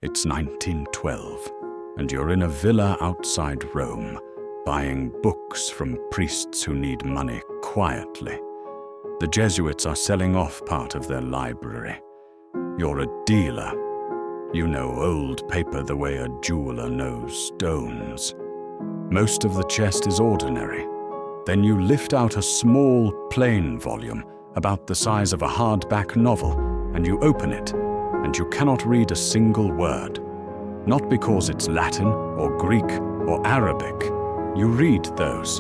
It's 1912, and you're in a villa outside Rome, buying books from priests who need money quietly. The Jesuits are selling off part of their library. You're a dealer. You know old paper the way a jeweler knows stones. Most of the chest is ordinary. Then you lift out a small, plain volume about the size of a hardback novel, and you open it, and you cannot read a single word. Not because it's Latin or Greek or Arabic. You read those.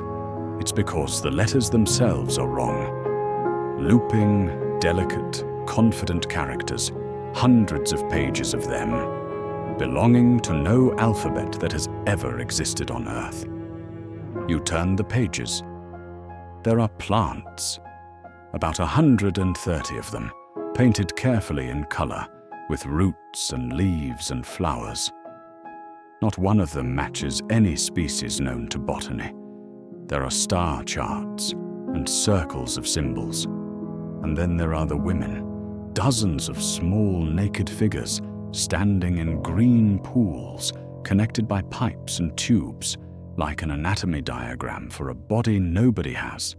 It's because the letters themselves are wrong. Looping, delicate, confident characters, hundreds of pages of them, belonging to no alphabet that has ever existed on Earth. You turn the pages. There are plants, about 130 of them, painted carefully in color, with roots and leaves and flowers. Not one of them matches any species known to botany. There are star charts and circles of symbols. And then there are the women, dozens of small naked figures standing in green pools connected by pipes and tubes, like an anatomy diagram for a body nobody has.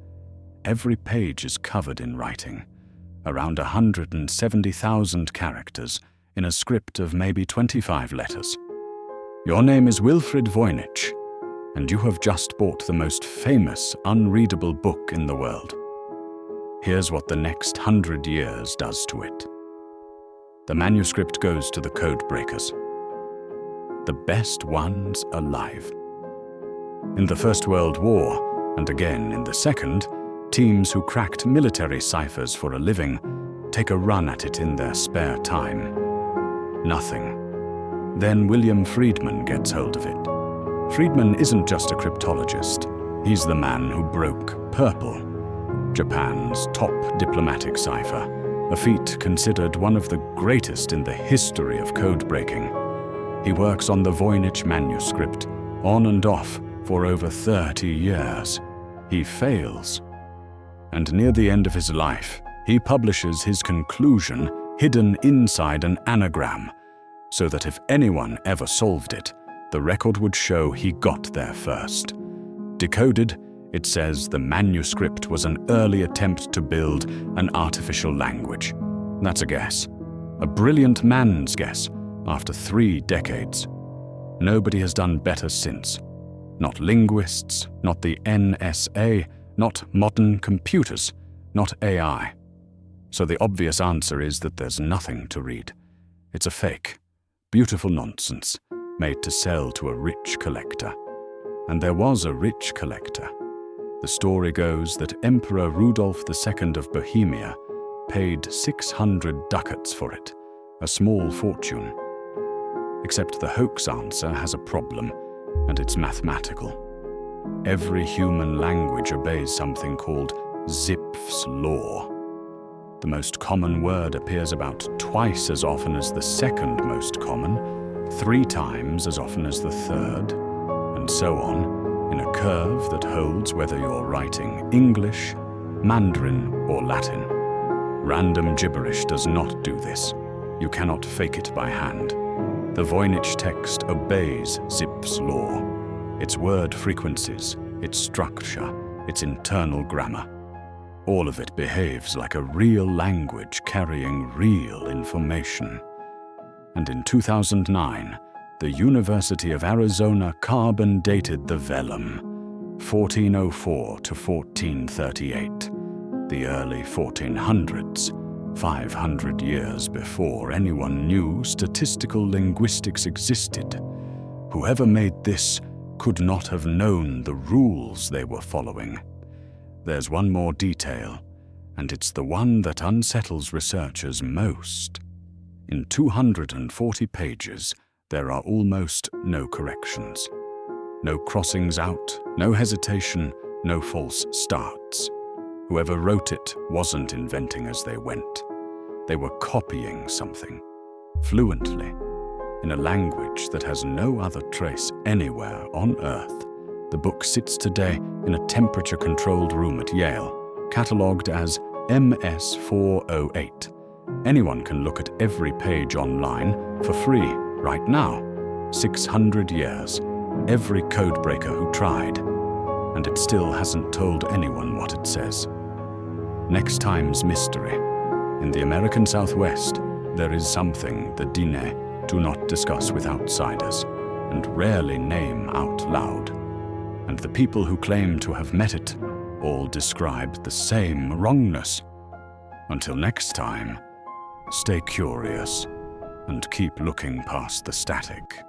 Every page is covered in writing, around 170,000 characters in a script of maybe 25 letters. Your name is Wilfred Voynich, and you have just bought the most famous, unreadable book in the world. Here's what the next 100 years does to it. The manuscript goes to the codebreakers, the best ones alive. In the First World War, and again in the Second, teams who cracked military ciphers for a living take a run at it in their spare time. Nothing. Then William Friedman gets hold of it. Friedman isn't just a cryptologist. He's the man who broke purple, Japan's top diplomatic cipher, a feat considered one of the greatest in the history of codebreaking. He works on the Voynich Manuscript, on and off, for over 30 years. He fails. And near the end of his life, he publishes his conclusion hidden inside an anagram, so that if anyone ever solved it, the record would show he got there first. Decoded, it says the manuscript was an early attempt to build an artificial language. That's a guess. A brilliant man's guess, after 3 decades. Nobody has done better since. Not linguists, not the NSA, not modern computers, not AI. So the obvious answer is that there's nothing to read. It's a fake, beautiful nonsense, made to sell to a rich collector. And there was a rich collector. The story goes that Emperor Rudolph II of Bohemia paid 600 ducats for it, a small fortune. Except the hoax answer has a problem, and it's mathematical. Every human language obeys something called Zipf's law. The most common word appears about twice as often as the second most common, 3 times as often as the third, and so on, in a curve that holds whether you're writing English, Mandarin, or Latin. Random gibberish does not do this. You cannot fake it by hand. The Voynich text obeys Zipf's law. Its word frequencies, its structure, its internal grammar. All of it behaves like a real language carrying real information. And in 2009, the University of Arizona carbon-dated the vellum, 1404 to 1438, the early 1400s, 500 years before anyone knew statistical linguistics existed. Whoever made this could not have known the rules they were following. There's one more detail, and it's the one that unsettles researchers most. In 240 pages, there are almost no corrections. No crossings out, no hesitation, no false starts. Whoever wrote it wasn't inventing as they went. They were copying something, fluently, in a language that has no other trace anywhere on Earth. The book sits today in a temperature-controlled room at Yale, catalogued as MS-408. Anyone can look at every page online for free Right now, 600 years, every codebreaker who tried, and it still hasn't told anyone what it says. Next time's mystery. In the American Southwest, there is something the Dine do not discuss with outsiders and rarely name out loud. And the people who claim to have met it all describe the same wrongness. Until next time, stay curious and keep looking past the static.